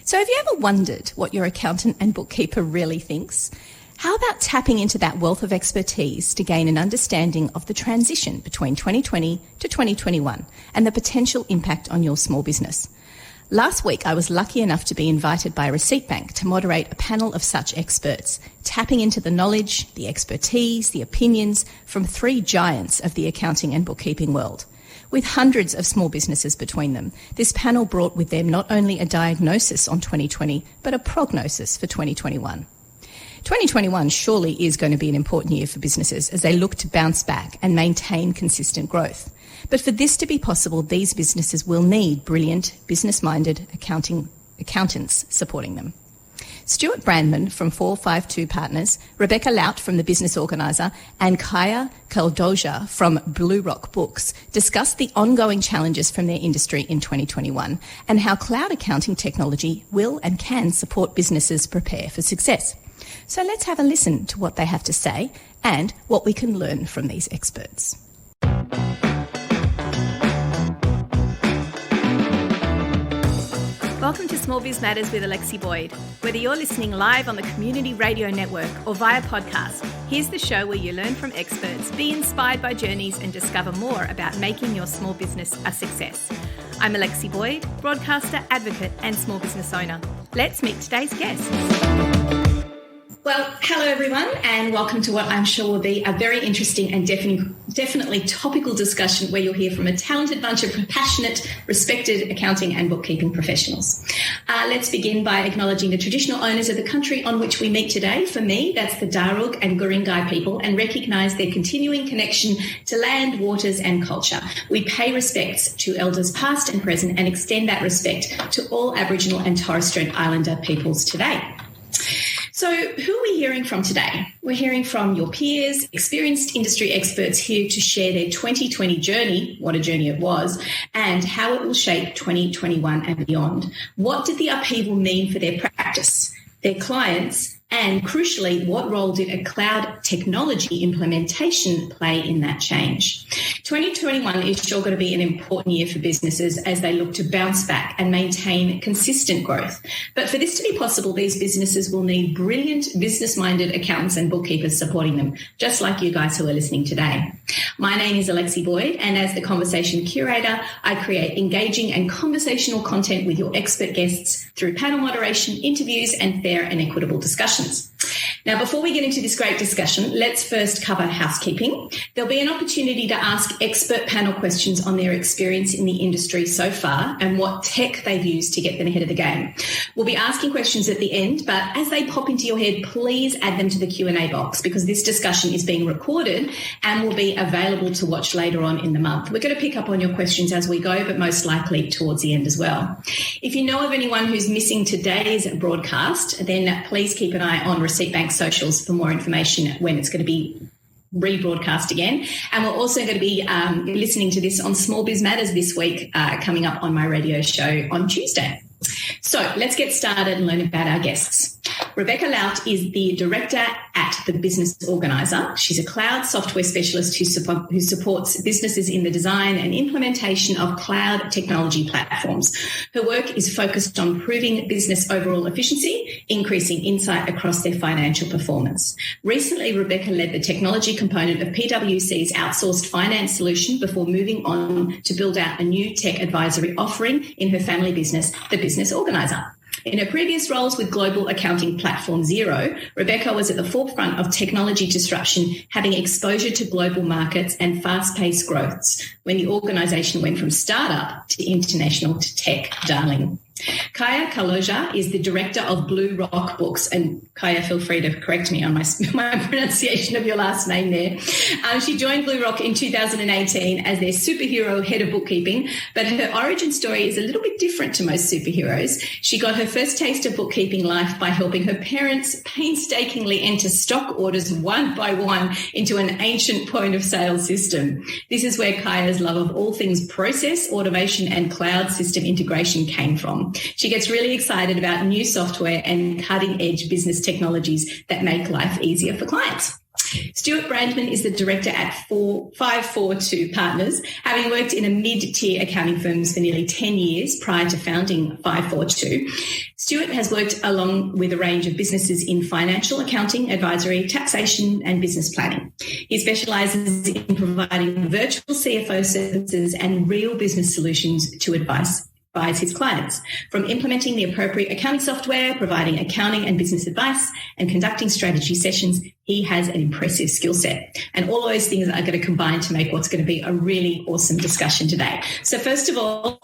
So have you ever wondered what your accountant and bookkeeper really thinks? How about tapping into that wealth of expertise to gain an understanding of the transition between 2020 to 2021 and the potential impact on your small business? Last week, I was lucky enough to be invited by ReceiptBank to moderate a panel of such experts, tapping into the knowledge, the expertise, the opinions from three giants of the accounting and bookkeeping world. With hundreds of small businesses between them, this panel brought with them not only a diagnosis on 2020, but a prognosis for 2021. 2021 surely is going to be an important year for businesses as they look to bounce back and maintain consistent growth. But for this to be possible, these businesses will need brilliant, business-minded accountants supporting them. Stuart Brandman from 452 Partners, Rebecca Lout from The Business Organiser, and Kaya Kaldoja from Blue Rock Books discussed the ongoing challenges from their industry in 2021 and how cloud accounting technology will and can support businesses prepare for success. So let's have a listen to what they have to say and what we can learn from these experts. Welcome to Small Biz Matters with Alexi Boyd. Whether you're listening live on the Community Radio Network or via podcast, here's the show where you learn from experts, be inspired by journeys and discover more about making your small business a success. I'm Alexi Boyd, broadcaster, advocate and small business owner. Let's meet today's guests. Well, hello everyone and welcome to what I'm sure will be a very interesting and definitely topical discussion where you'll hear from a talented bunch of passionate, respected accounting and bookkeeping professionals. Let's begin by acknowledging the traditional owners of the country on which we meet today. For me, that's the Darug and Guringai people, and recognise their continuing connection to land, waters and culture. We pay respects to elders past and present and extend that respect to all Aboriginal and Torres Strait Islander peoples today. So who are we hearing from today? We're hearing from your peers, experienced industry experts here to share their 2020 journey, what a journey it was, and how it will shape 2021 and beyond. What did the upheaval mean for their practice, their clients, and crucially, what role did a cloud technology implementation play in that change? 2021 is sure going to be an important year for businesses as they look to bounce back and maintain consistent growth. But for this to be possible, these businesses will need brilliant business-minded accountants and bookkeepers supporting them, just like you guys who are listening today. My name is Alexi Boyd, and as the conversation curator, I create engaging and conversational content with your expert guests through panel moderation, interviews, and fair and equitable discussions. Now, before we get into this great discussion, let's first cover housekeeping. There'll be an opportunity to ask expert panel questions on their experience in the industry so far and what tech they've used to get them ahead of the game. We'll be asking questions at the end, but as they pop into your head, please add them to the Q&A box because this discussion is being recorded and will be available to watch later on in the month. We're going to pick up on your questions as we go, but most likely towards the end as well. If you know of anyone who's missing today's broadcast, then please keep an eye on ReceiptBank socials for more information when it's going to be rebroadcast again. And we're also going to be listening to this on Small Biz Matters this week, coming up on my radio show on Tuesday. So let's get started and learn about our guests. Rebecca Lout is the director at The Business Organiser. She's a cloud software specialist who supports businesses in the design and implementation of cloud technology platforms. Her work is focused on improving business overall efficiency, increasing insight across their financial performance. Recently, Rebecca led the technology component of PwC's outsourced finance solution before moving on to build out a new tech advisory offering in her family business, The Business Organiser. In her previous roles with global accounting platform Xero, Rebecca was at the forefront of technology disruption, having exposure to global markets and fast-paced growths when the organisation went from startup to international to tech darling. Kaya Kaldoja is the director of Blue Rock Books, and Kaya, feel free to correct me on my pronunciation of your last name there. She joined Blue Rock in 2018 as their superhero head of bookkeeping, but her origin story is a little bit different to most superheroes. She got her first taste of bookkeeping life by helping her parents painstakingly enter stock orders one by one into an ancient point of sale system. This is where Kaya's love of all things process, automation and cloud system integration came from. She gets really excited about new software and cutting-edge business technologies that make life easier for clients. Stuart Brandman is the director at 542 Partners, having worked in a mid-tier accounting firms for nearly 10 years prior to founding 542. Stuart has worked along with a range of businesses in financial, accounting, advisory, taxation and business planning. He specialises in providing virtual CFO services and real business solutions to advise his clients, from implementing the appropriate accounting software, providing accounting and business advice, and conducting strategy sessions. He has an impressive skill set. And all those things are going to combine to make what's going to be a really awesome discussion today. So first of all,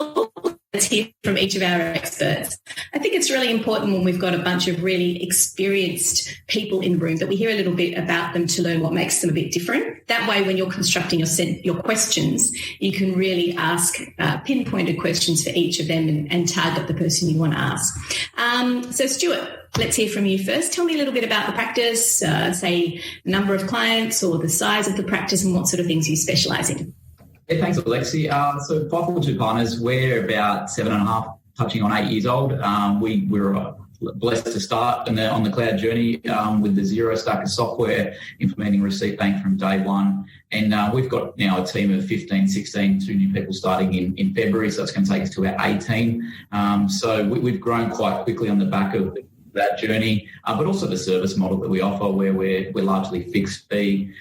let's hear from each of our experts. I think it's really important when we've got a bunch of really experienced people in the room that we hear a little bit about them to learn what makes them a bit different. That way, when you're constructing your questions, you can really ask pinpointed questions for each of them and target the person you want to ask. So Stuart, let's hear from you first. Tell me a little bit about the practice, say number of clients or the size of the practice and what sort of things you specialise in. Yeah, thanks, Alexi. So 542 Partners, we're about 7.5, touching on 8 years old. We were blessed to start on the cloud journey with the zero stack of software, implementing ReceiptBank from day one. And we've got now a team of 15, 16, 2 new people starting in February, so it's going to take us to about 18. So we've grown quite quickly on the back of that journey, but also the service model that we offer, where we're largely fixed fee.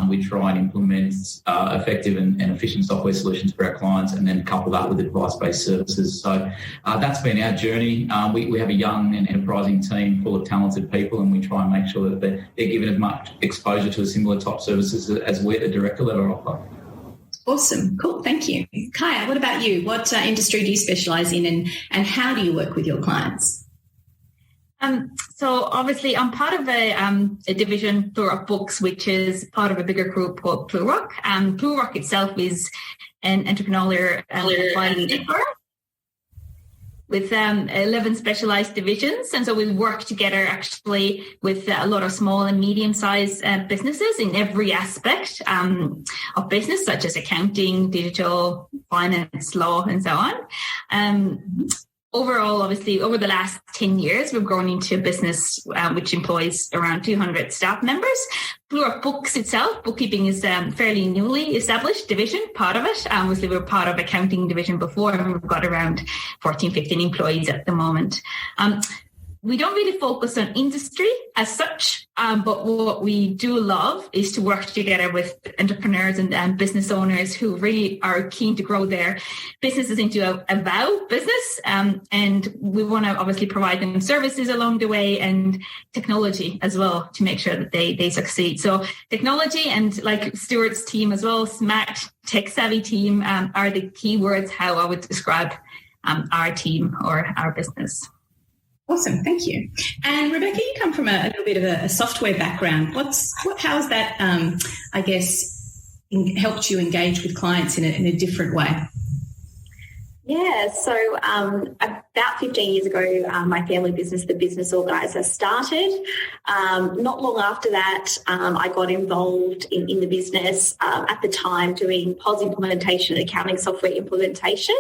We try and implement effective and efficient software solutions for our clients, and then couple that with advice-based services. So that's been our journey. We have a young and enterprising team full of talented people, and we try and make sure that they're given as much exposure to a similar top services as we at the director level offer. Awesome. Cool. Thank you. Kaya, what about you? What industry do you specialise in, and how do you work with your clients? So obviously I'm part of a division, Plurrock Books, which is part of a bigger group called Plurrock. Plurrock itself is an entrepreneurial firm with 11 specialised divisions. And so we work together actually with a lot of small and medium-sized businesses in every aspect of business, such as accounting, digital, finance, law, and so on. Overall, obviously, over the last 10 years, we've grown into a business which employs around 200 staff members. Plurrock Books itself, bookkeeping is fairly newly established division, part of it. Obviously, we were part of accounting division before, and we've got around 14, 15 employees at the moment. We don't really focus on industry as such, but what we do love is to work together with entrepreneurs and business owners who really are keen to grow their businesses into a VOW business. And we want to obviously provide them services along the way and technology as well to make sure that they succeed. So technology and, like Stuart's team as well, smart, tech-savvy team are the keywords how I would describe our team or our business. Awesome, thank you. And Rebecca, you come from a little bit of a software background. How has that, I guess, helped you engage with clients in a different way? Yeah, so about 15 years ago, my family business, The Business Organiser, started. Not long after that, I got involved in the business at the time doing POS implementation and accounting software implementation.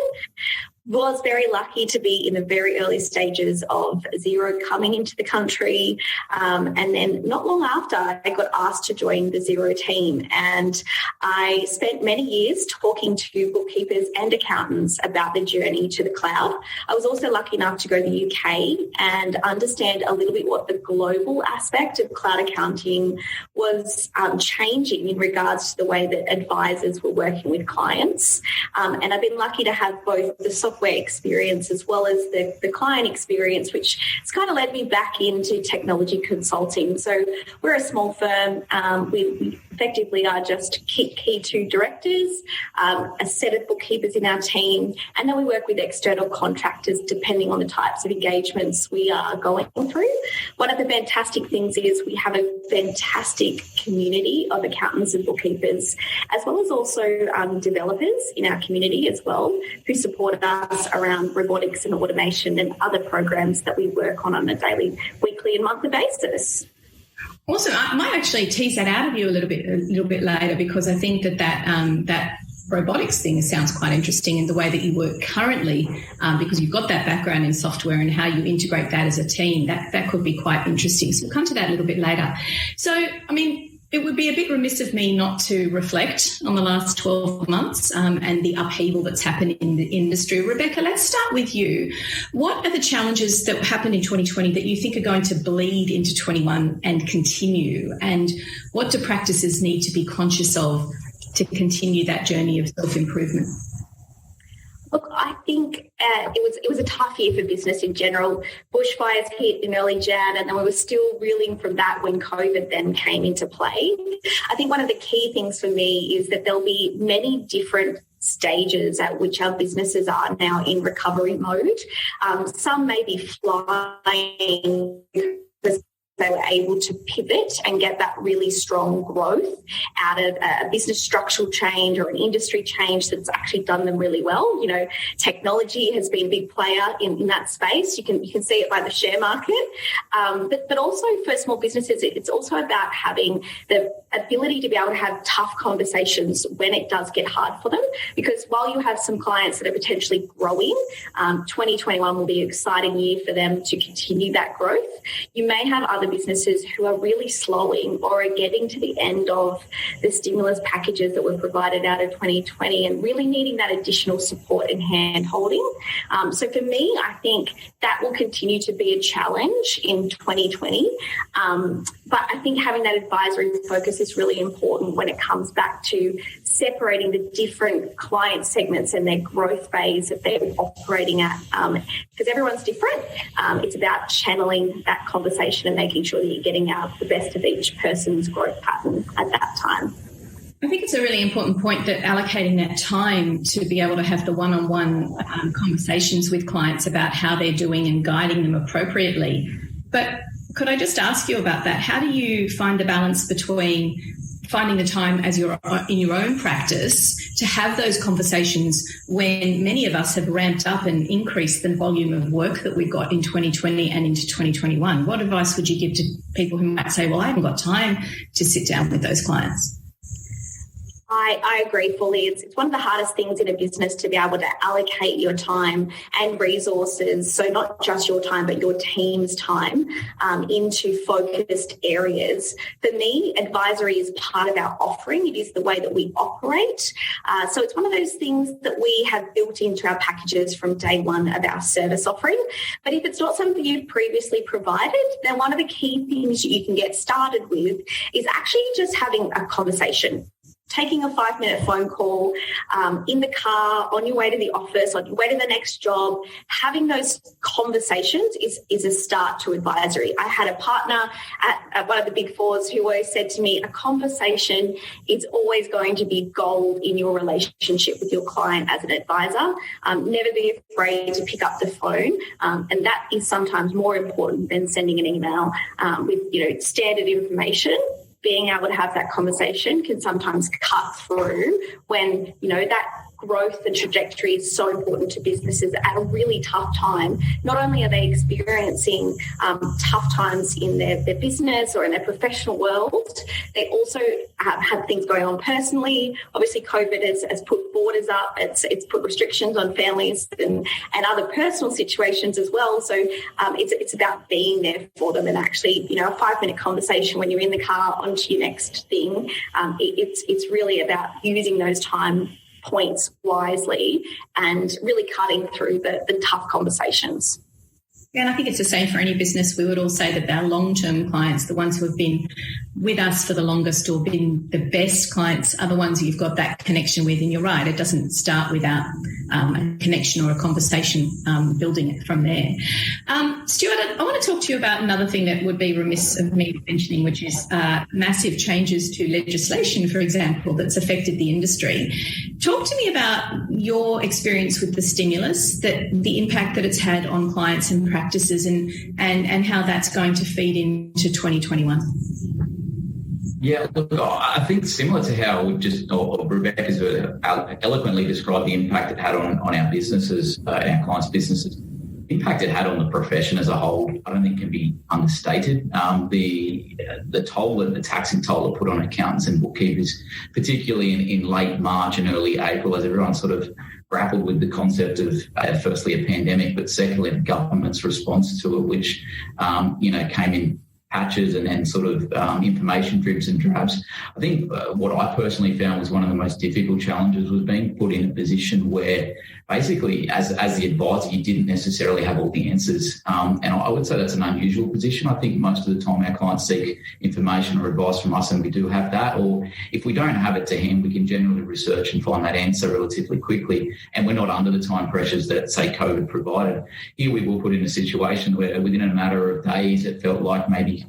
Was very lucky to be in the very early stages of Xero coming into the country. And then not long after, I got asked to join the Xero team. And I spent many years talking to bookkeepers and accountants about the journey to the cloud. I was also lucky enough to go to the UK and understand a little bit what the global aspect of cloud accounting was changing in regards to the way that advisors were working with clients. And I've been lucky to have both the software experience as well as the client experience, which has kind of led me back into technology consulting. So we're a small firm. We effectively are just key two directors, a set of bookkeepers in our team, and then we work with external contractors depending on the types of engagements we are going through. One of the fantastic things is we have a fantastic community of accountants and bookkeepers, as well as also developers in our community as well, who support us around robotics and automation and other programs that we work on a daily, weekly and monthly basis. Awesome. I might actually tease that out of you a little bit later, because I think that robotics thing sounds quite interesting in the way that you work currently, because you've got that background in software and how you integrate that as a team. That could be quite interesting. So we'll come to that a little bit later. So, I mean, It would be a bit remiss of me not to reflect on the last 12 months and the upheaval that's happened in the industry. Rebecca, let's start with you. What are the challenges that happened in 2020 that you think are going to bleed into 21 and continue? And what do practices need to be conscious of to continue that journey of self-improvement? Look, I think it was a tough year for business in general. Bushfires hit in early Jan, and then we were still reeling from that when COVID then came into play. I think one of the key things for me is that there'll be many different stages at which our businesses are now in recovery mode. Some may be flying because they were able to pivot and get that really strong growth out of a business structural change or an industry change that's actually done them really well. You know, technology has been a big player in that space. You can see it by the share market. But also for small businesses, it's also about having the ability to be able to have tough conversations when it does get hard for them. Because while you have some clients that are potentially growing, 2021 will be an exciting year for them to continue that growth. You may have other businesses who are really slowing or are getting to the end of the stimulus packages that were provided out of 2020 and really needing that additional support and hand holding. So for me, I think that will continue to be a challenge in 2020. But I think having that advisory focus is really important when it comes back to separating the different client segments and their growth phase that they're operating at. Because everyone's different. It's about channeling that conversation and making sure that you're getting out the best of each person's growth pattern at that time. I think it's a really important point that allocating that time to be able to have the one-on-one conversations with clients about how they're doing and guiding them appropriately. But could I just ask you about that? How do you find the balance between finding the time as you're in your own practice to have those conversations when many of us have ramped up and increased the volume of work that we've got in 2020 and into 2021? What advice would you give to people who might say, well, I haven't got time to sit down with those clients? I agree fully. It's one of the hardest things in a business to be able to allocate your time and resources, so not just your time but your team's time, into focused areas. For me, advisory is part of our offering. It is the way that we operate. So it's one of those things that we have built into our packages from day one of our service offering. But if it's not something you've previously provided, then one of the key things you can get started with is actually just having a conversation. Taking a 5-minute phone call in the car, on your way to the office, on your way to the next job, having those conversations is a start to advisory. I had a partner at one of the big fours who always said to me, a conversation is always going to be gold in your relationship with your client as an advisor. Never be afraid to pick up the phone. And that is sometimes more important than sending an email with standard information. Being able to have that conversation can sometimes cut through when, that growth and trajectory is so important to businesses at a really tough time. Not only are they experiencing tough times in their business or in their professional world, they also have things going on personally. Obviously, COVID has put borders up. It's put restrictions on families and other personal situations as well. So it's about being there for them and actually, a 5-minute conversation when you're in the car onto your next thing. It's really about using those time points wisely and really cutting through the tough conversations. Yeah, and I think it's the same for any business. We would all say that our long-term clients, the ones who have been with us for the longest or been the best clients, are the ones you've got that connection with. And you're right, it doesn't start without a connection or a conversation, building it from there. Stuart, I want to talk to you about another thing that would be remiss of me mentioning, which is massive changes to legislation, for example, that's affected the industry. Talk to me about your experience with the stimulus, the impact that it's had on clients and practices and how that's going to feed into 2021. Yeah, look, I think similar to how Rebecca's eloquently described the impact it had on our businesses, our clients' businesses. The impact it had on the profession as a whole, I don't think can be understated. The toll, the taxing toll it put on accountants and bookkeepers, particularly in late March and early April, as everyone sort of grappled with the concept of firstly a pandemic, but secondly the government's response to it, which came in patches and sort of information dribs and drabs. I think what I personally found was one of the most difficult challenges was being put in a position where basically as the advisor, you didn't necessarily have all the answers. And I would say that's an unusual position. I think most of the time our clients seek information or advice from us and we do have that. Or if we don't have it to hand, we can generally research and find that answer relatively quickly. And we're not under the time pressures that, say, COVID provided. Here we were put in a situation where within a matter of days, it felt like maybe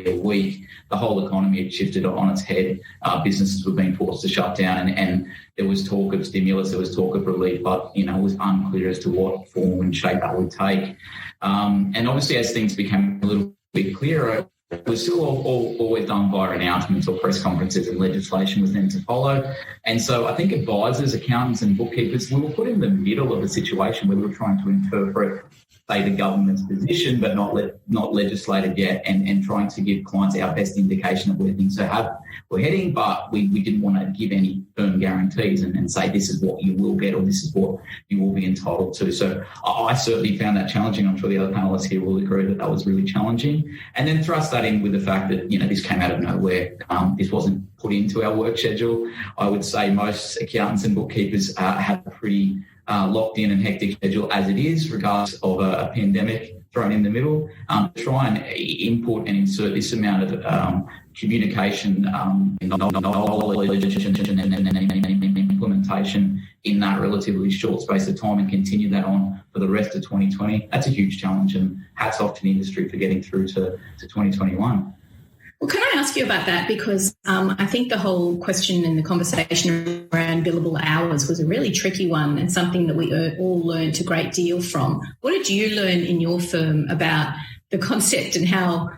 a week, the whole economy had shifted on its head. Businesses were being forced to shut down and there was talk of stimulus, there was talk of relief, but, it was unclear as to what form and shape that would take. And obviously as things became a little bit clearer, it was still always done via announcements or press conferences, and legislation was then to follow. And so I think advisors, accountants and bookkeepers, we were put in the middle of a situation where we were trying to interpret, say, the government's position, but not legislated yet, and trying to give clients our best indication of where things were heading, but we didn't want to give any firm guarantees and say this is what you will get or this is what you will be entitled to. So I certainly found that challenging. I'm sure the other panellists here will agree that was really challenging. And then thrust that in with the fact that, this came out of nowhere. This wasn't put into our work schedule. I would say most accountants and bookkeepers have a pretty locked in and hectic schedule as it is, regardless of a pandemic thrown in the middle. Try and input and insert this amount of communication, knowledge and implementation in that relatively short space of time and continue that on for the rest of 2020. That's a huge challenge, and hats off to the industry for getting through to 2021. Well, can I ask you about that? Because I think the whole question and the conversation around billable hours was a really tricky one and something that we all learned a great deal from. What did you learn in your firm about the concept and how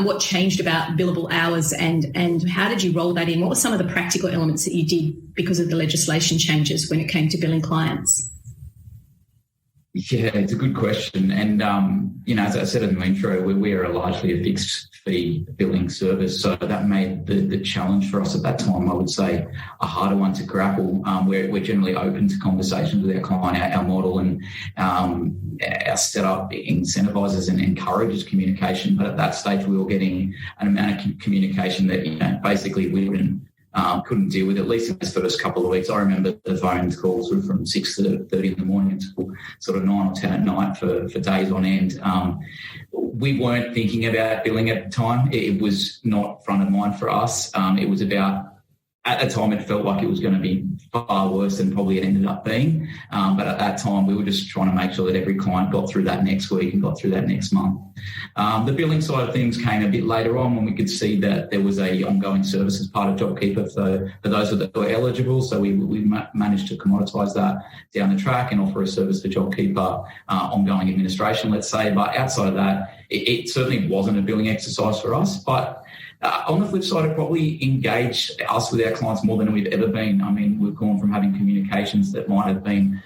what changed about billable hours and how did you roll that in? What were some of the practical elements that you did because of the legislation changes when it came to billing clients? Yeah, it's a good question. And, as I said in the intro, we are largely a fixed fee billing service. So that made the challenge for us at that time, I would say, a harder one to grapple. We're generally open to conversations with our client. Our model and our setup incentivises and encourages communication. But at that stage, we were getting an amount of communication that, basically we couldn't deal with, at least in the first couple of weeks. I remember the phone calls were from 6 to 30 in the morning until sort of 9 or 10 at night for days on end. We weren't thinking about billing at the time. It was not front of mind for us. It was about, at the time, it felt like it was going to be far worse than probably it ended up being. But at that time, we were just trying to make sure that every client got through that next week and got through that next month. The billing side of things came a bit later on when we could see that there was a ongoing service as part of JobKeeper for those that were eligible. So we managed to commoditise that down the track and offer a service for JobKeeper, ongoing administration, let's say. But outside of that, it certainly wasn't a billing exercise for us. But on the flip side, it probably engaged us with our clients more than we've ever been. I mean, we've gone from having communications that might have been,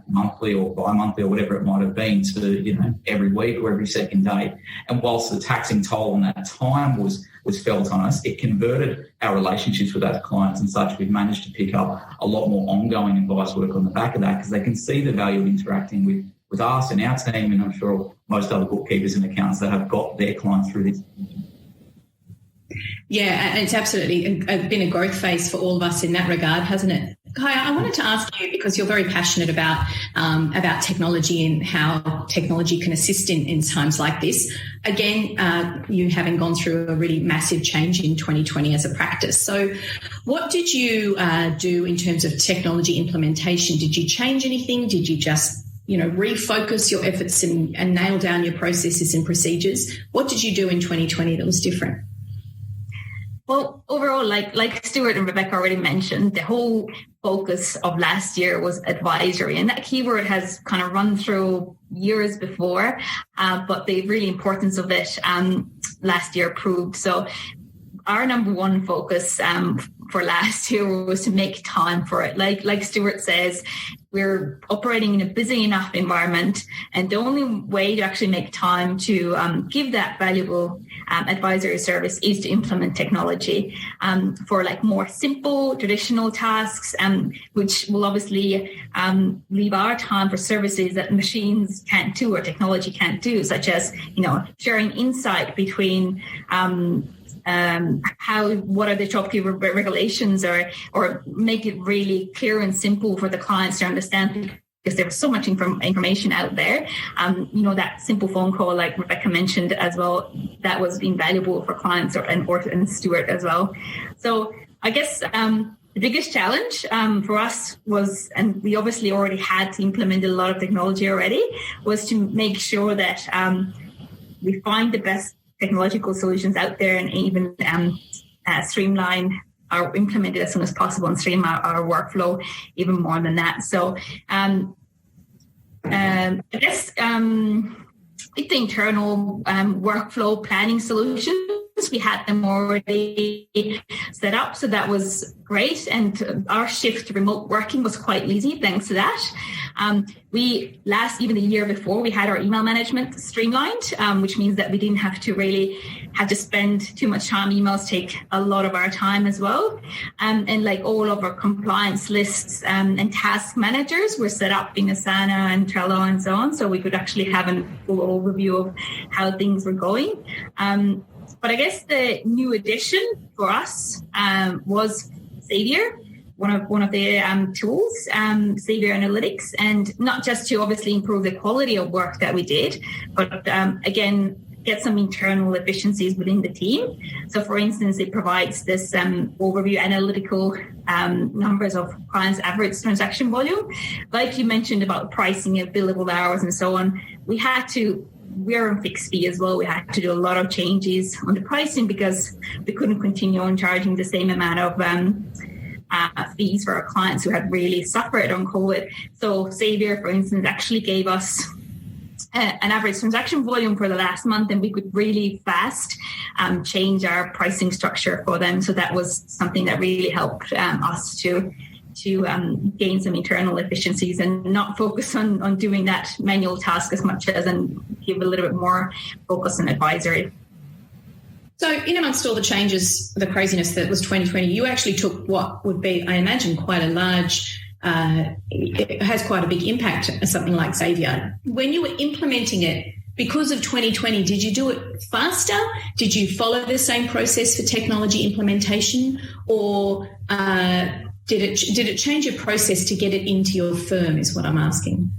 monthly or bi-monthly or whatever it might have been to, every week or every second day. And whilst the taxing toll on that time was felt on us, it converted our relationships with our clients and such. We've managed to pick up a lot more ongoing advice work on the back of that because they can see the value of interacting with us and our team, and I'm sure most other bookkeepers and accountants that have got their clients through this. Yeah, and it's absolutely been a growth phase for all of us in that regard, hasn't it? Kai, I wanted to ask you, because you're very passionate about technology and how technology can assist in times like this. Again, you having gone through a really massive change in 2020 as a practice. So what did you do in terms of technology implementation? Did you change anything? Did you just refocus your efforts and nail down your processes and procedures? What did you do in 2020 that was different? Well, overall, like Stuart and Rebecca already mentioned, the whole focus of last year was advisory, and that keyword has kind of run through years before, but the really importance of it last year proved. So our number one focus for last year was to make time for it. Like Stuart says, we're operating in a busy enough environment, and the only way to actually make time to give that valuable advisory service is to implement technology for like more simple traditional tasks, which will obviously leave our time for services that machines can't do or technology can't do, such as sharing insight between what are the JobKeeper regulations, or make it really clear and simple for the clients to understand, because there's so much information out there. That simple phone call, like Rebecca mentioned as well, that was invaluable for clients and Stuart as well. So I guess the biggest challenge for us was, and we obviously already had implemented a lot of technology already, was to make sure that we find the best technological solutions out there, and even streamline or implement it as soon as possible and streamline our workflow even more than that. So I guess with the internal workflow planning solutions, we had them already set up, so that was great. And our shift to remote working was quite easy thanks to that. Even the year before, we had our email management streamlined, which means that we didn't have to spend too much time. Emails take a lot of our time as well. And like all of our compliance lists and task managers were set up in Asana and Trello and so on, so we could actually have a full overview of how things were going. But I guess the new addition for us was Xavier, one of the tools, Xavier Analytics, and not just to obviously improve the quality of work that we did, but again, get some internal efficiencies within the team. So for instance, it provides this overview analytical numbers of clients' average transaction volume. Like you mentioned about pricing of billable hours and so on, we're on fixed fee as well. We had to do a lot of changes on the pricing because we couldn't continue on charging the same amount of fees for our clients who had really suffered on COVID. So Xavier, for instance, actually gave us an average transaction volume for the last month, and we could really fast change our pricing structure for them. So that was something that really helped us to gain some internal efficiencies and not focus on doing that manual task as much as, and give a little bit more focus on advisory. So in amongst all the changes, the craziness that was 2020, you actually took what would be, I imagine, quite a large, it has quite a big impact, something like Xavier. When you were implementing it, because of 2020, did you do it faster? Did you follow the same process for technology implementation, or did it change your process to get it into your firm, is what I'm asking?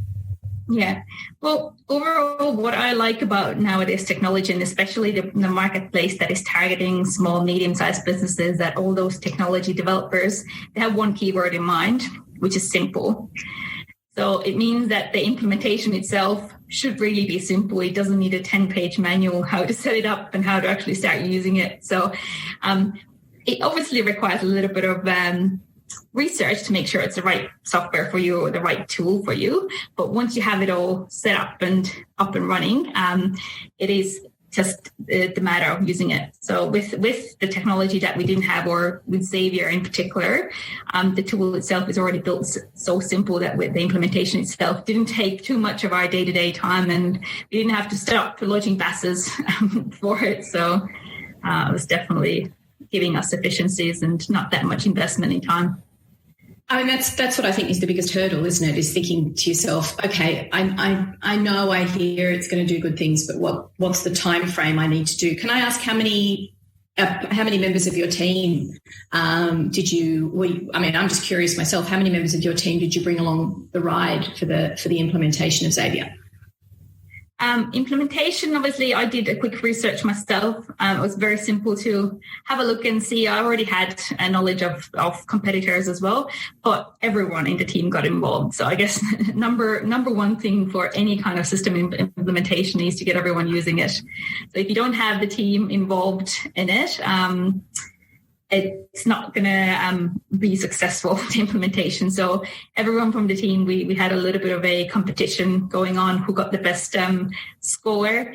Yeah. Well, overall, what I like about nowadays technology, and especially the marketplace that is targeting small, medium-sized businesses, that all those technology developers, they have one keyword in mind, which is simple. So it means that the implementation itself should really be simple. It doesn't need a 10-page manual how to set it up and how to actually start using it. So it obviously requires a little bit of research to make sure it's the right software for you or the right tool for you. But once you have it all set up and running, it is just the matter of using it. So with the technology that we didn't have, or with Xavier in particular, the tool itself is already built so simple that with the implementation itself didn't take too much of our day-to-day time, and we didn't have to stop lodging passes for it. So it was definitely giving us efficiencies and not that much investment in time. I mean, that's what I think is the biggest hurdle, isn't it? Is thinking to yourself, okay, I know I hear it's going to do good things, but what's the time frame I need to do? Can I ask how many members of your team I'm just curious myself, how many members of your team did you bring along the ride for the implementation of Xavier? Implementation, obviously, I did a quick research myself. It was very simple to have a look and see. I already had a knowledge of competitors as well, but everyone in the team got involved. So I guess number one thing for any kind of system implementation is to get everyone using it. So if you don't have the team involved in it, it's not going to be successful, the implementation. So everyone from the team, we had a little bit of a competition going on who got the best score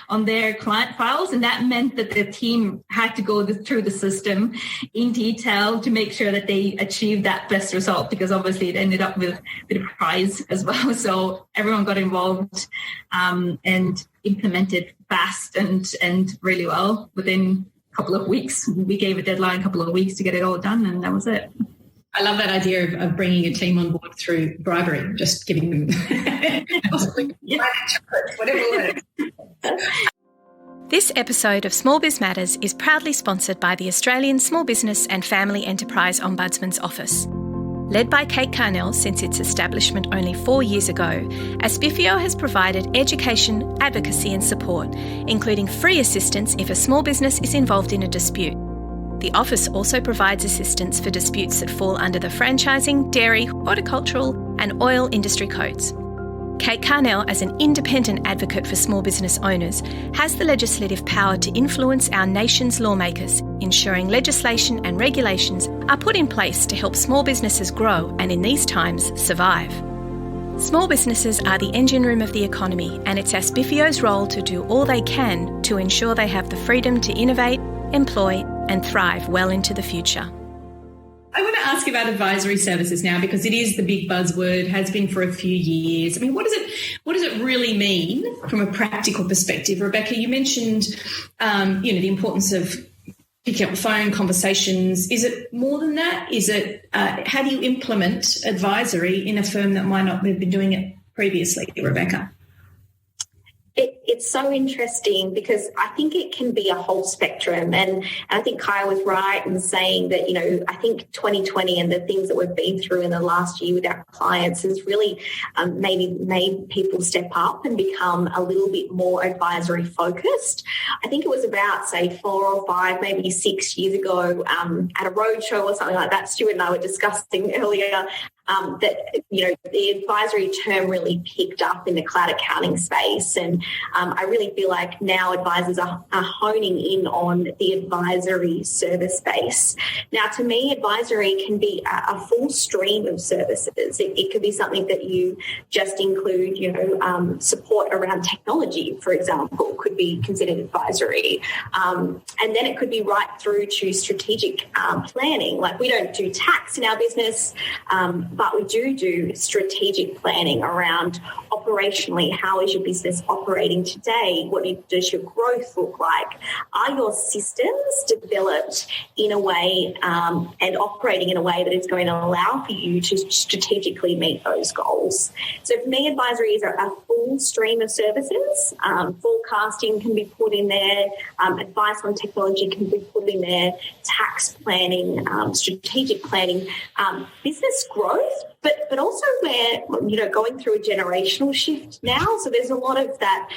on their client files. And that meant that the team had to go through the system in detail to make sure that they achieved that best result, because obviously it ended up with a prize as well. So everyone got involved and implemented fast and really well within couple of weeks. We gave a deadline a couple of weeks to get it all done, and that was it. I love that idea of bringing a team on board through bribery, just giving them whatever works. This episode of Small Biz Matters is proudly sponsored by the Australian Small Business and Family Enterprise Ombudsman's Office. Led by Kate Carnell since its establishment only 4 years ago, Aspifio has provided education, advocacy and support, including free assistance if a small business is involved in a dispute. The office also provides assistance for disputes that fall under the franchising, dairy, horticultural and oil industry codes. Kate Carnell, as an independent advocate for small business owners, has the legislative power to influence our nation's lawmakers, ensuring legislation and regulations are put in place to help small businesses grow and, in these times, survive. Small businesses are the engine room of the economy, and it's Aspifio's role to do all they can to ensure they have the freedom to innovate, employ and thrive well into the future. I want to ask about advisory services now, because it is the big buzzword, has been for a few years. I mean, what does it really mean from a practical perspective? Rebecca, you mentioned, the importance of picking up the phone, conversations. Is it more than that? Is it, how do you implement advisory in a firm that might not have been doing it previously, Rebecca? It's so interesting because I think it can be a whole spectrum. And I think Kaya was right in saying that, I think 2020 and the things that we've been through in the last year with our clients has really maybe made people step up and become a little bit more advisory focused. I think it was about, say, 4 or 5, maybe 6 years ago at a roadshow or something like that. Stuart and I were discussing earlier that, the advisory term really picked up in the cloud accounting space. And I really feel like now advisors are honing in on the advisory service space. Now, to me, advisory can be a full stream of services. It could be something that you just include, support around technology, for example, could be considered advisory. And then it could be right through to strategic planning. Like, we don't do tax in our business, but we do strategic planning around operationally. How is your business operating today? What does your growth look like? Are your systems developed in a way and operating in a way that is going to allow for you to strategically meet those goals? So for me, advisory is a full stream of services. Forecasting can be put in there. Advice on technology can be put in there. Tax planning, strategic planning, business growth. But also we're, going through a generational shift now. So there's a lot of that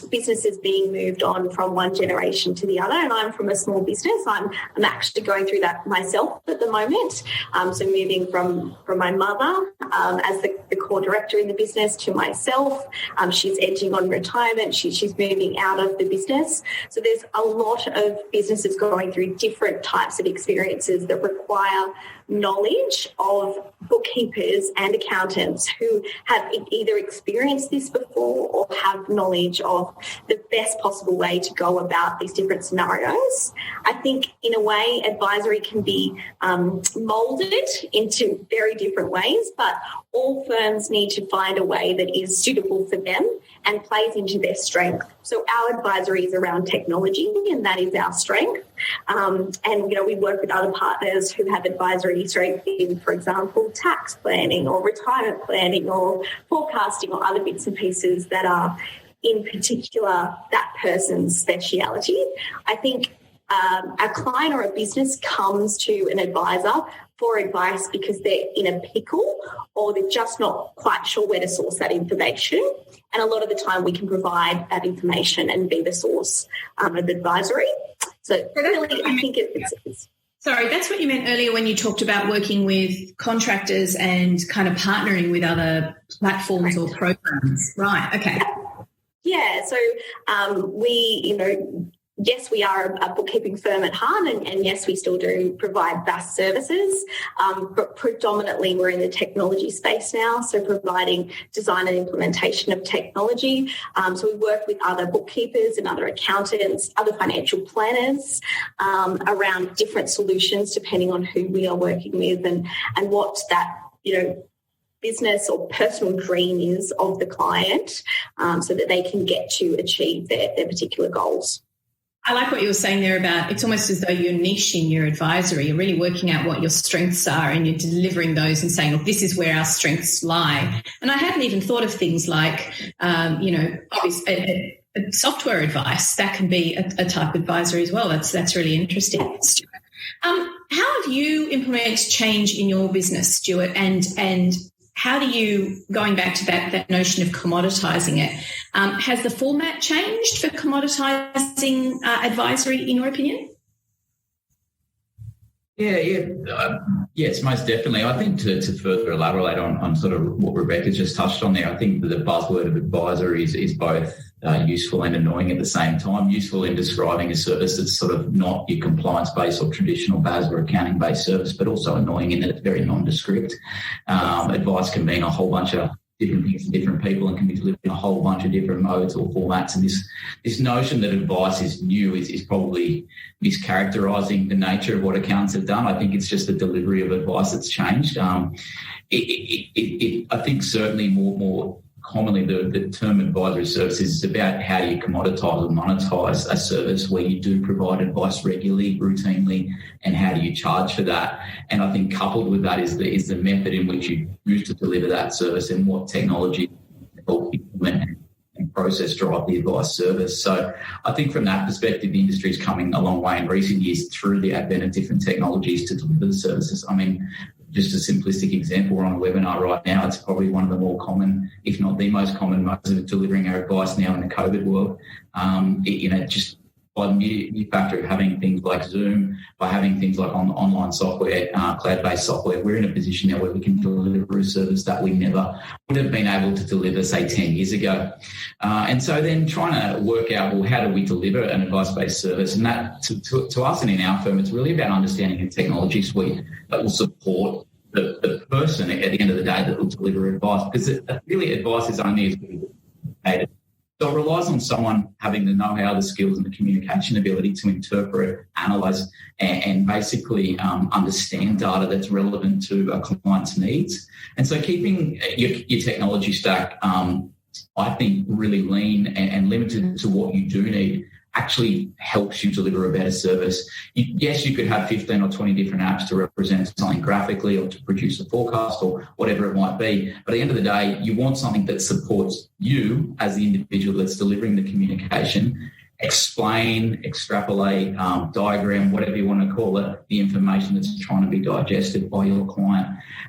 businesses being moved on from one generation to the other. And I'm from a small business. I'm actually going through that myself at the moment. So moving from my mother as the core director in the business to myself. She's edging on retirement. She's moving out of the business. So there's a lot of businesses going through different types of experiences that require knowledge of bookkeepers and accountants who have either experienced this before or have knowledge of the best possible way to go about these different scenarios. I think in a way advisory can be moulded into very different ways, but all firms need to find a way that is suitable for them and plays into their strength. So our advisory is around technology, and that is our strength. And, we work with other partners who have advisory strength in, for example, tax planning or retirement planning or forecasting or other bits and pieces that are in particular that person's speciality. I think a client or a business comes to an advisor for advice because they're in a pickle or they're just not quite sure where to source that information. And a lot of the time we can provide that information and be the source of advisory. So really, I think it's Sorry, that's what you meant earlier when you talked about working with contractors and kind of partnering with other platforms or programs. Right, okay. Yeah, so we, yes, we are a bookkeeping firm at heart, and yes, we still do provide VAS services, but predominantly we're in the technology space now, so providing design and implementation of technology. So we work with other bookkeepers and other accountants, other financial planners around different solutions depending on who we are working with and what that, business or personal dream is of the client, so that they can get to achieve their particular goals. I like what you were saying there about it's almost as though you're niching your advisory. You're really working out what your strengths are and you're delivering those and saying, look, this is where our strengths lie. And I hadn't even thought of things like, software advice. That can be a type of advisory as well. That's really interesting. How have you implemented change in your business, Stuart, and how do you, going back to that notion of commoditising it, has the format changed for commoditising advisory, in your opinion? Yes, most definitely. I think to further elaborate on sort of what Rebecca just touched on there, I think that the buzzword of advisory is both useful and annoying at the same time. Useful in describing a service that's sort of not your compliance-based or traditional BAS or accounting-based service, but also annoying in that it's very nondescript. Advice can mean a whole bunch of different things to different people and can be delivered in a whole bunch of different modes or formats. And this notion that advice is new is probably mischaracterising the nature of what accountants have done. I think it's just the delivery of advice that's changed. I think certainly more commonly the term advisory services is about how you commoditise or monetise a service where you do provide advice regularly, routinely, and how do you charge for that. And I think coupled with that is the method in which you use to deliver that service and what technology help implement and process drive the advice service. So I think from that perspective, the industry is coming a long way in recent years through the advent of different technologies to deliver the services. I mean, just a simplistic example, we're on a webinar right now. It's probably one of the more common, if not the most common, modes of delivering our advice now in the COVID world. Just by the new factor of having things like Zoom, by having things like online software, cloud-based software, we're in a position now where we can deliver a service that we never would have been able to deliver, say, 10 years ago. And so then trying to work out, well, how do we deliver an advice-based service? And that, to us and in our firm, it's really about understanding a technology suite that will support the person at the end of the day that will deliver advice, because really advice is only as good as it's. So it relies on someone having the know-how, the skills and the communication ability to interpret, analyse and basically understand data that's relevant to a client's needs. And so keeping your technology stack, I think, really lean and limited to what you do need actually helps you deliver a better service. Yes, you could have 15 or 20 different apps to represent something graphically or to produce a forecast or whatever it might be. But at the end of the day, you want something that supports you as the individual that's delivering the communication, explain, extrapolate, diagram, whatever you want to call it, the information that's trying to be digested by your client.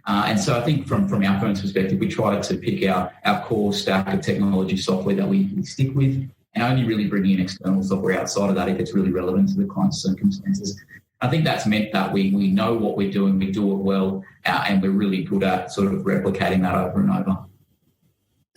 And so I think from our firm's perspective, we try to pick our core stack of technology software that we stick with, and only really bringing in external software outside of that if it's really relevant to the client's circumstances. I think that's meant that we know what we're doing, we do it well, and we're really good at sort of replicating that over and over.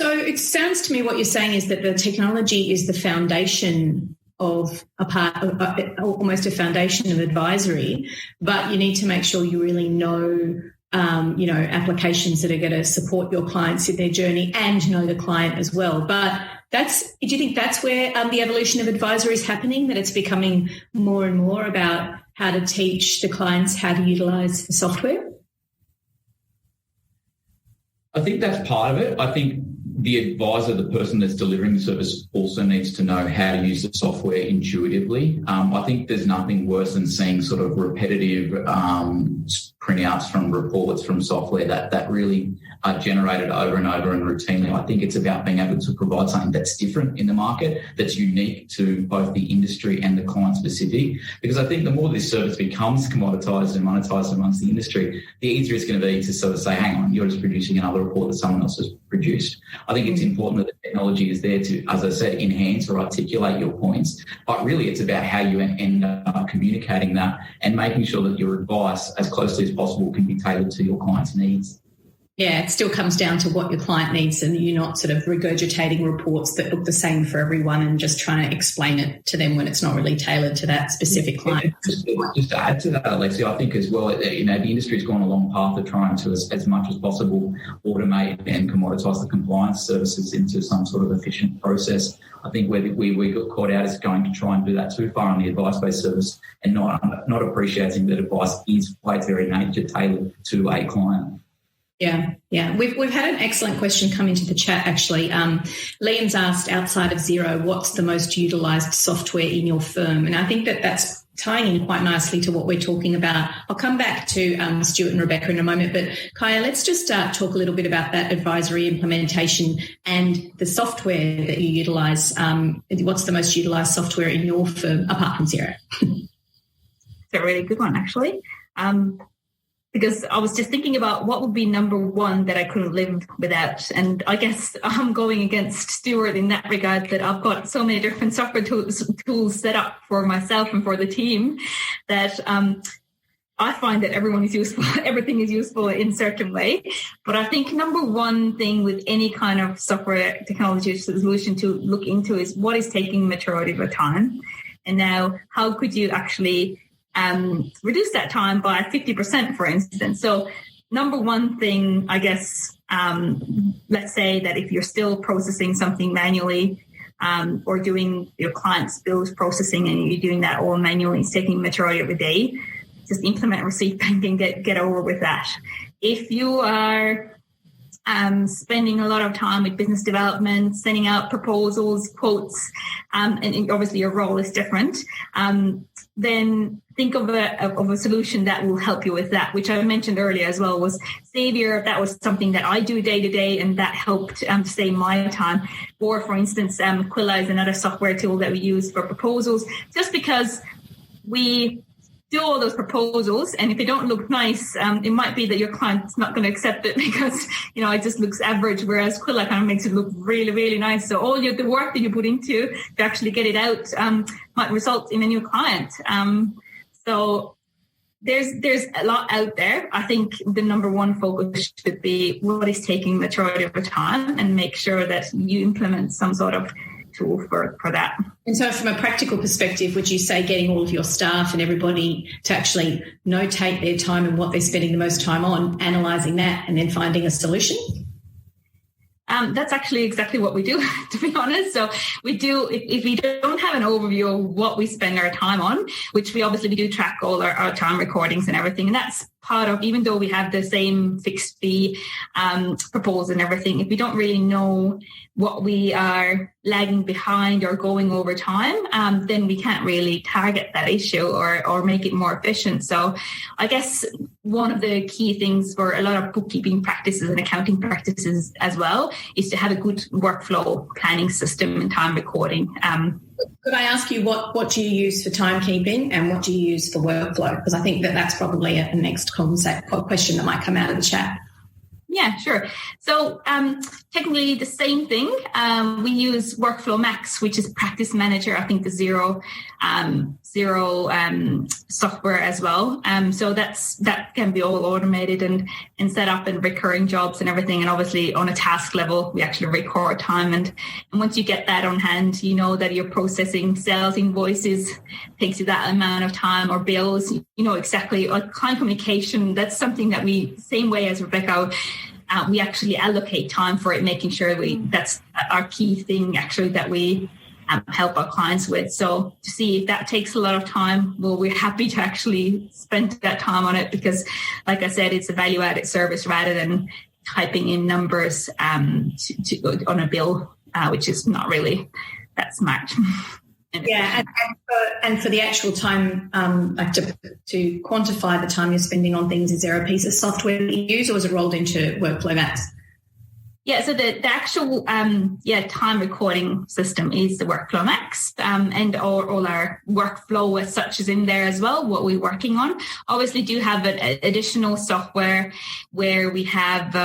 So it sounds to me what you're saying is that the technology is the foundation of almost a foundation of advisory, but you need to make sure you really know applications that are going to support your clients in their journey and know the client as well. But do you think that's where the evolution of advisory is happening, that it's becoming more and more about how to teach the clients how to utilise the software? I think that's part of it. I think the advisor, the person that's delivering the service, also needs to know how to use the software intuitively. I think there's nothing worse than seeing sort of repetitive printouts from reports from software that really are generated over and over and routinely. I think it's about being able to provide something that's different in the market, that's unique to both the industry and the client specific. Because I think the more this service becomes commoditised and monetised amongst the industry, the easier it's going to be to sort of say, hang on, you're just producing another report that someone else has produced. I think it's important that the technology is there to, as I said, enhance or articulate your points. But really it's about how you end up communicating that and making sure that your advice, as closely as possible, can be tailored to your client's needs. Yeah, it still comes down to what your client needs, and you're not sort of regurgitating reports that look the same for everyone and just trying to explain it to them when it's not really tailored to that specific client. Just to add to that, Alexi, I think as well, the industry's gone a long path of trying to, as much as possible, automate and commoditise the compliance services into some sort of efficient process. I think where we got caught out is going to try and do that too far on the advice-based service and not appreciating that advice is by its very nature tailored to a client. Yeah. We've had an excellent question come into the chat, actually. Liam's asked, outside of Xero, what's the most utilised software in your firm? And I think that's tying in quite nicely to what we're talking about. I'll come back to Stuart and Rebecca in a moment, but Kaya, let's just talk a little bit about that advisory implementation and the software that you utilise. What's the most utilised software in your firm, apart from Xero? It's a really good one, actually. Because I was just thinking about what would be number one that I couldn't live without. And I guess I'm going against Stuart in that regard, that I've got so many different software tools set up for myself and for the team that I find that everything is useful in a certain way. But I think number one thing with any kind of software technology solution to look into is what is taking majority of the time. And now how could you actually reduce that time by 50%, for instance. So number one thing, I guess, let's say that if you're still processing something manually or doing your client's bills processing and you're doing that all manually, it's taking majority of the day, just implement ReceiptBank and get over with that. If you are spending a lot of time with business development, sending out proposals, quotes, and obviously your role is different, then think of a solution that will help you with that, which I mentioned earlier as well, was Xavier. That was something that I do day to day, and that helped save my time. Or, for instance, Quilla is another software tool that we use for proposals, just because we do all those proposals, and if they don't look nice, it might be that your client's not going to accept it because, it just looks average, whereas Quilla kind of makes it look really, really nice. So all the work that you put into to actually get it out might result in a new client. So there's a lot out there. I think the number one focus should be what is taking majority of the time, and make sure that you implement some sort of tool for that. And so from a practical perspective, would you say getting all of your staff and everybody to actually notate their time and what they're spending the most time on, analysing that and then finding a solution? That's actually exactly what we do, to be honest. So we do, if we don't have an overview of what we spend our time on, which we do track all our time recordings and everything. And that's part of, even though we have the same fixed fee proposal and everything, if we don't really know what we are lagging behind or going over time, then we can't really target that issue or make it more efficient. So I guess one of the key things for a lot of bookkeeping practices and accounting practices as well is to have a good workflow planning system and time recording. Could I ask you what do you use for timekeeping and what do you use for workflow? Because I think that's probably a next question that might come out of the chat. Yeah, sure. So technically the same thing. We use Workflow Max, which is Practice Manager. I think the Xero software as well. So that can be all automated and set up in recurring jobs and everything. And obviously on a task level, we actually record time. And once you get that on hand, you know that you're processing sales invoices, takes you that amount of time, or bills, exactly. Like client communication, that's something that we, same way as Rebecca, we actually allocate time for it, making sure that's our key thing actually that we help our clients with. So to see if that takes a lot of time, well, we're happy to actually spend that time on it because, like I said, it's a value-added service rather than typing in numbers on a bill, which is not really that smart. Yeah, and for the actual time, to quantify the time you're spending on things, is there a piece of software that you use, or is it rolled into Workflow Max? Yeah, so the actual time recording system is the Workflow Max, and all our workflow as such is in there as well, what we're working on. Obviously do have an additional software where we have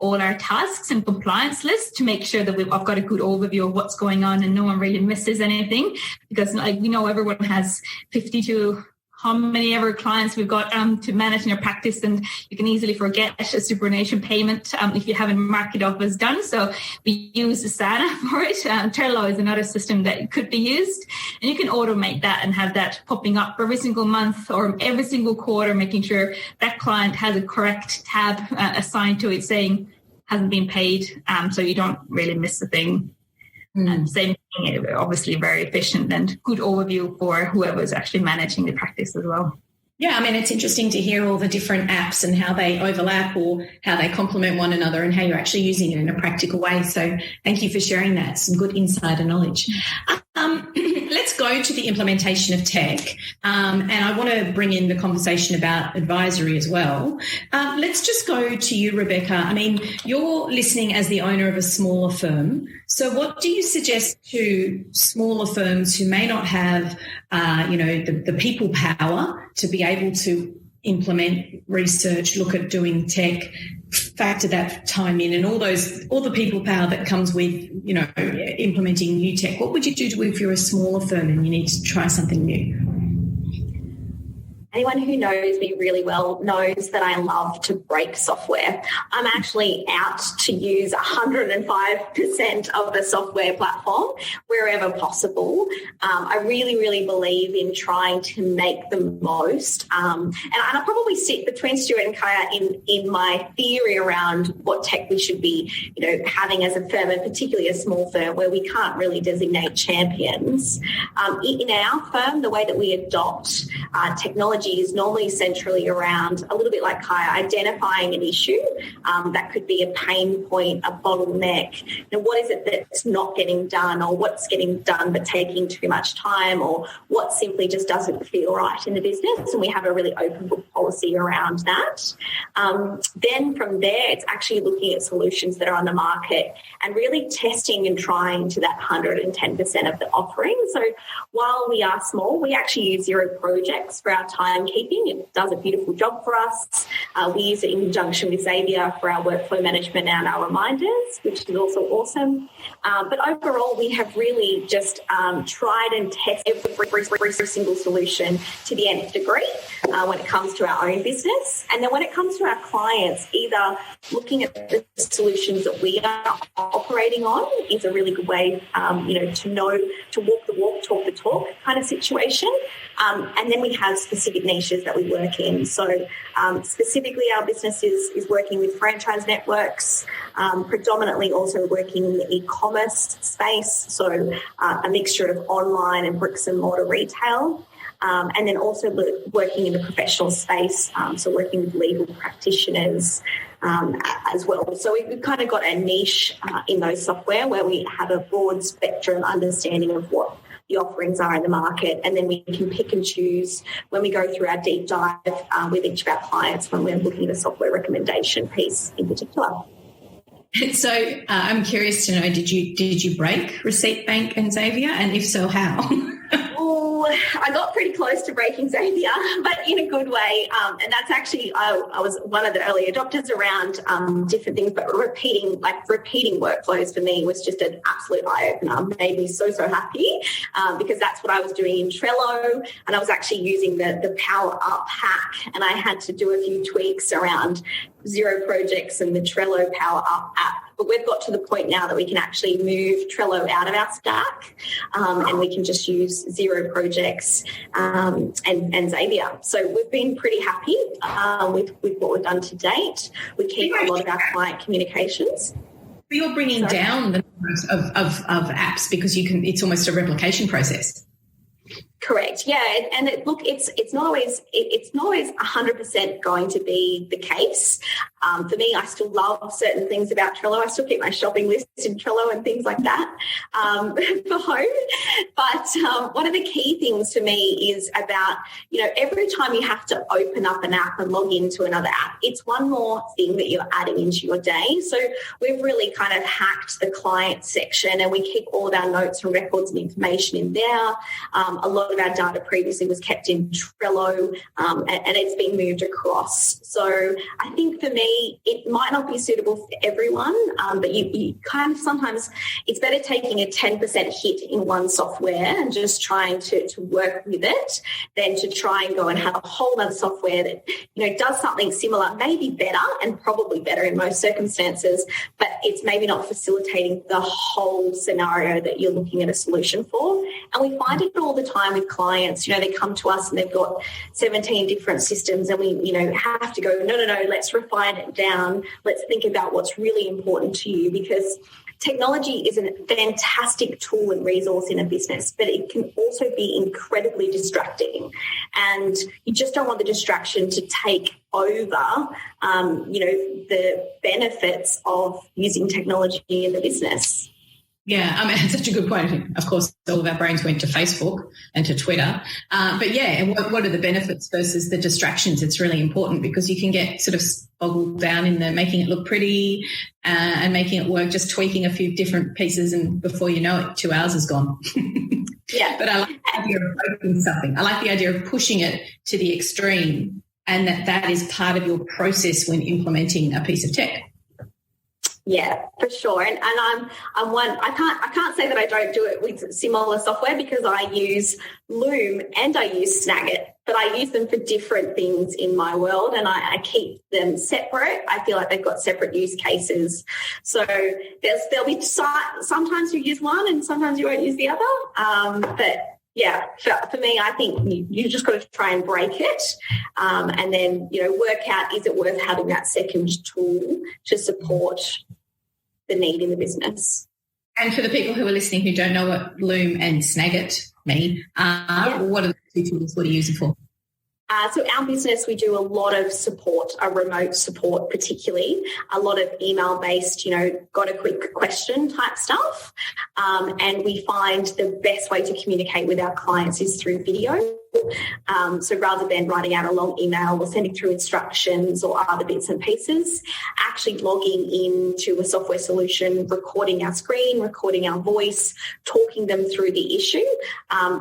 all our tasks and compliance lists to make sure that I've got a good overview of what's going on and no one really misses anything, because we know everyone has 50 to how many ever clients we've got to manage in your practice, and you can easily forget a superannuation payment if you haven't marked it off as done. So we use Asana for it. Trello is another system that could be used, and you can automate that and have that popping up every single month or every single quarter, making sure that client has a correct tab assigned to it saying hasn't been paid, so you don't really miss a thing. Same thing, obviously very efficient and good overview for whoever's actually managing the practice as well. Yeah, I mean, it's interesting to hear all the different apps and how they overlap or how they complement one another and how you're actually using it in a practical way. So thank you for sharing that. Some good insider knowledge. Let's go to the implementation of tech. And I want to bring in the conversation about advisory as well. Let's just go to you, Rebecca. I mean, you're listening as the owner of a smaller firm. So what do you suggest to smaller firms who may not have, the people power to be able to implement research, look at doing tech, factor that time in, and all the people power that comes with, implementing new tech? What would you do if you're a smaller firm and you need to try something new? Anyone who knows me really well knows that I love to break software. I'm actually out to use 105% of the software platform wherever possible. I really, really believe in trying to make the most. And I'll probably sit between Stuart and Kaya in my theory around what tech we should be, having as a firm, and particularly a small firm where we can't really designate champions. In our firm, the way that we adopt technology is normally centrally around, a little bit like Kaya, identifying an issue that could be a pain point, a bottleneck. What is it that's not getting done, or what's getting done but taking too much time, or what simply just doesn't feel right in the business? And we have a really open book policy around that. Then from there, it's actually looking at solutions that are on the market and really testing and trying to that 110% of the offering. So while we are small, we actually use Zero Projects for our timekeeping. It does a beautiful job for us. We use it in conjunction with Xavier for our workflow management and our reminders, which is also awesome. But overall, we have really just tried and tested every single solution to the nth degree when it comes to our own business. And then when it comes to our clients, either looking at the solutions that we are operating on is a really good way, to know, to walk the walk, talk the talk kind of situation. And then we have specific niches that we work in. So specifically our business is working with franchise networks, predominantly also working in the e-commerce space, so a mixture of online and bricks and mortar retail. And then also working in the professional space, so working with legal practitioners as well. So we've kind of got a niche in those software where we have a broad spectrum understanding of what the offerings are in the market, and then we can pick and choose when we go through our deep dive with each of our clients when we're looking at a software recommendation piece in particular. So I'm curious to know, did you break ReceiptBank and Xavier, and if so, how? Oh, I got pretty close to breaking Xavier, but in a good way. And that's actually, I was one of the early adopters around different things, but repeating workflows for me was just an absolute eye-opener. Made me so happy because that's what I was doing in Trello, and I was actually using the Power Up hack, and I had to do a few tweaks around Zero Projects and the Trello Power Up app. But we've got to the point now that we can actually move Trello out of our stack and we can just use Zero Projects and Xavier. So we've been pretty happy with what we've done to date. We keep a lot of our client communications. But you're bringing down the numbers of apps because it's almost a replication process. Correct. Yeah, and it's not always 100% going to be the case. For me, I still love certain things about Trello. I still keep my shopping list in Trello and things like that for home. But one of the key things for me is about, every time you have to open up an app and log into another app, it's one more thing that you're adding into your day. So we've really kind of hacked the client section, and we keep all of our notes and records and information in there. A lot lot of our data previously was kept in Trello, and it's been moved across. So I think for me, it might not be suitable for everyone, but you kind of sometimes it's better taking a 10% hit in one software and just trying to work with it than to try and go and have a whole other software that, does something similar, maybe better and probably better in most circumstances, but it's maybe not facilitating the whole scenario that you're looking at a solution for. And we find it all the time with clients. They come to us and they've got 17 different systems, and we, have to go, no, let's refine it down. Let's think about what's really important to you, because technology is a fantastic tool and resource in a business, but it can also be incredibly distracting. And you just don't want the distraction to take over, the benefits of using technology in the business. Yeah, it's such a good point. Of course, all of our brains went to Facebook and to Twitter. But yeah, and what are the benefits versus the distractions? It's really important, because you can get sort of boggled down in the making it look pretty and making it work, just tweaking a few different pieces, and before you know it, 2 hours is gone. Yeah. But I like the idea of breaking something. I like the idea of pushing it to the extreme, and that is part of your process when implementing a piece of tech. Yeah, for sure. And I'm one. I can't say that I don't do it with similar software, because I use Loom and I use Snagit, but I use them for different things in my world, and I keep them separate. I feel like they've got separate use cases. So there'll be sometimes you use one and sometimes you won't use the other. But yeah, for me, I think you just got to try and break it, and then work out, is it worth having that second tool to support the need in the business. And for the people who are listening who don't know what Loom and Snagit mean, what are the two tools? What are you using for? So our business, we do a lot of support, remote support particularly, a lot of email-based, got a quick question type stuff. And we find the best way to communicate with our clients is through video. So rather than writing out a long email or sending through instructions or other bits and pieces, actually logging into a software solution, recording our screen, recording our voice, talking them through the issue.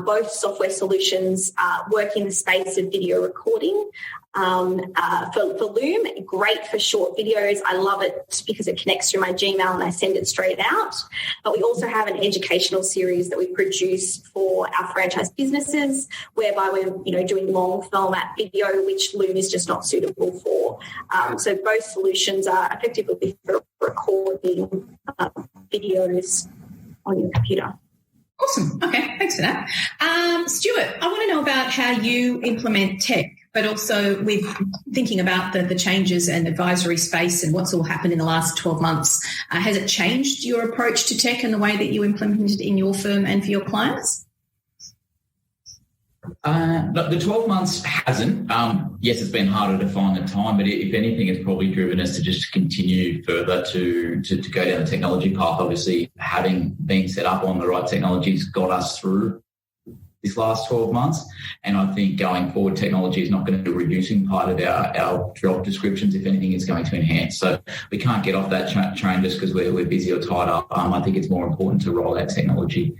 Both software solutions work in the space of video recording. For Loom, great for short videos. I love it because it connects through my Gmail and I send it straight out. But we also have an educational series that we produce for our franchise businesses, whereby we're doing long format video, which Loom is just not suitable for. So both solutions are effectively for recording videos on your computer. Awesome. Okay, thanks for that. Stuart, I want to know about how you implement tech, but also with thinking about the changes and advisory space and what's all happened in the last 12 months. Has it changed your approach to tech and the way that you implement it in your firm and for your clients? The 12 months hasn't. Yes, it's been harder to find the time, but if anything, it's probably driven us to just continue further to go down the technology path. Obviously, having been set up on the right technologies got us through this last 12 months. And I think going forward, technology is not going to be a reducing part of our job descriptions. If anything, it's going to enhance. So we can't get off that train just because we're busy or tied up. I think it's more important to roll out technology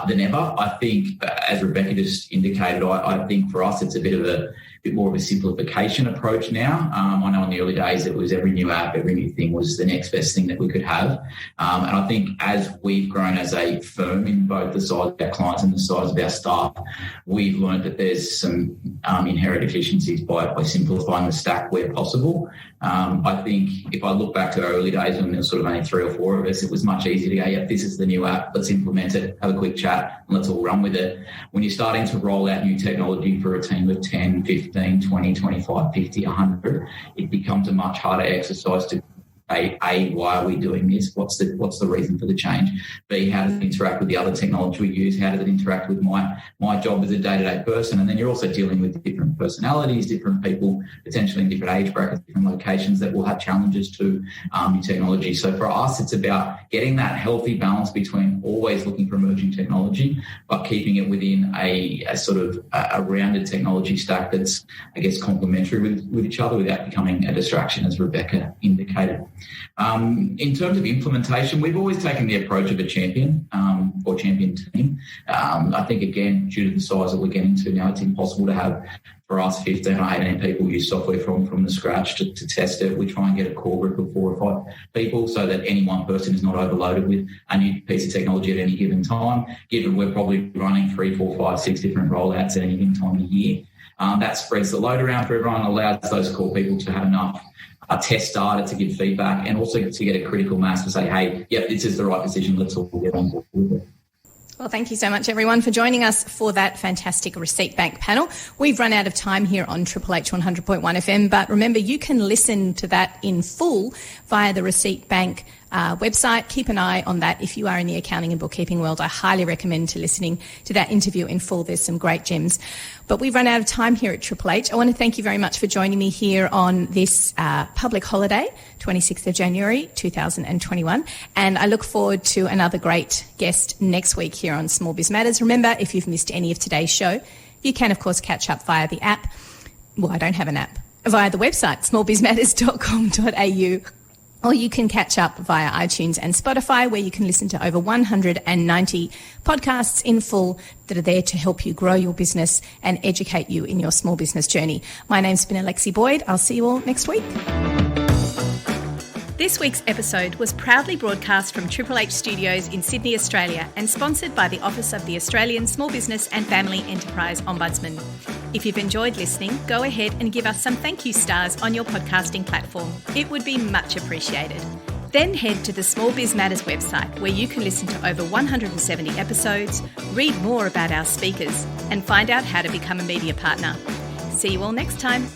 than ever. I think, as Rebecca just indicated, I think for us it's a bit more of a simplification approach now. I know in the early days it was every new app, every new thing was the next best thing that we could have. And I think as we've grown as a firm in both the size of our clients and the size of our staff, we've learned that there's some inherent efficiencies by simplifying the stack where possible. I think if I look back to our early days when there was sort of only 3 or 4 of us, it was much easier to go, yeah, this is the new app, let's implement it, have a quick chat, and let's all run with it. When you're starting to roll out new technology for a team of 10, 15, 20, 25, 50, 100, it becomes a much harder exercise to say, A, why are we doing this? What's the reason for the change? B, how does it interact with the other technology we use? How does it interact with my job as a day-to-day person? And then you're also dealing with different personalities, different people, potentially in different age brackets, different locations that will have challenges to new technology. So for us, it's about getting that healthy balance between always looking for emerging technology, but keeping it within a sort of a rounded technology stack that's, I guess, complementary with each other without becoming a distraction, as Rebecca indicated. In terms of implementation, we've always taken the approach of a champion or champion team. I think, again, due to the size that we're getting to now, it's impossible to have, for us, 15 or 18 people use software from the scratch to test it. We try and get a core group of 4 or 5 people so that any one person is not overloaded with a new piece of technology at any given time, given we're probably running 3, 4, 5, 6 different rollouts at any given time of the year. That spreads the load around for everyone, allows those core people to have enough test data to give feedback, and also to get a critical mass to say, hey, yep, this is the right decision, let's all get on board with it. Well, thank you so much, everyone, for joining us for that fantastic ReceiptBank panel. We've run out of time here on Triple H 100.1 FM, but remember, you can listen to that in full via the ReceiptBank website. Keep an eye on that if you are in the accounting and bookkeeping world. I highly recommend to listening to that interview in full. There's some great gems. But we've run out of time here at Triple H. I want to thank you very much for joining me here on this public holiday, 26th of January 2021. And I look forward to another great guest next week here on Small Biz Matters. Remember, if you've missed any of today's show, you can, of course, catch up via the app. Well, I don't have an app. Via the website, smallbizmatters.com.au. Or you can catch up via iTunes and Spotify, where you can listen to over 190 podcasts in full that are there to help you grow your business and educate you in your small business journey. My name's been Alexi Boyd. I'll see you all next week. This week's episode was proudly broadcast from Triple H Studios in Sydney, Australia, and sponsored by the Office of the Australian Small Business and Family Enterprise Ombudsman. If you've enjoyed listening, go ahead and give us some thank you stars on your podcasting platform. It would be much appreciated. Then head to the Small Biz Matters website, where you can listen to over 170 episodes, read more about our speakers, and find out how to become a media partner. See you all next time.